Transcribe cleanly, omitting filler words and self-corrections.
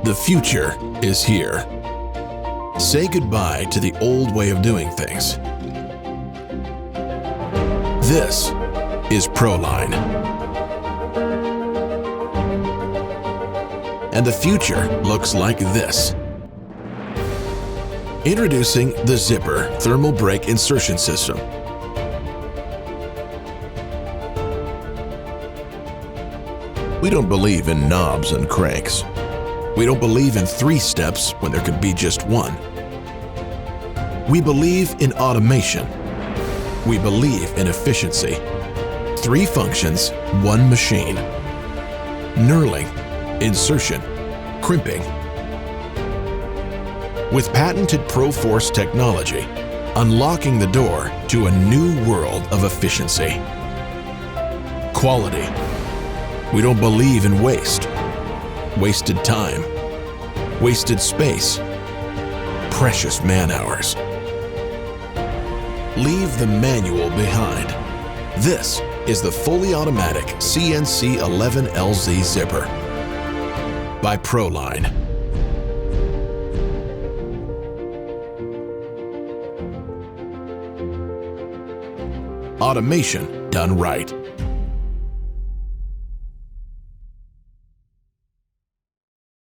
The future is here. Say goodbye to the old way of doing things. This is ProLine. And the future looks like this. Introducing the Zipper Thermal Brake Insertion System. We don't believe in knobs and cranks. We don't believe in 3 steps when there could be just 1. We believe in automation. We believe in efficiency. 3 functions, 1 machine. Knurling, insertion, crimping. With patented Pro-Force technology, unlocking the door to a new world of efficiency. Quality. We don't believe in waste. Wasted time. Wasted space. Precious man-hours. Leave the manual behind. This is the fully automatic CNC-11LZ Zipper by ProLine. Automation done right.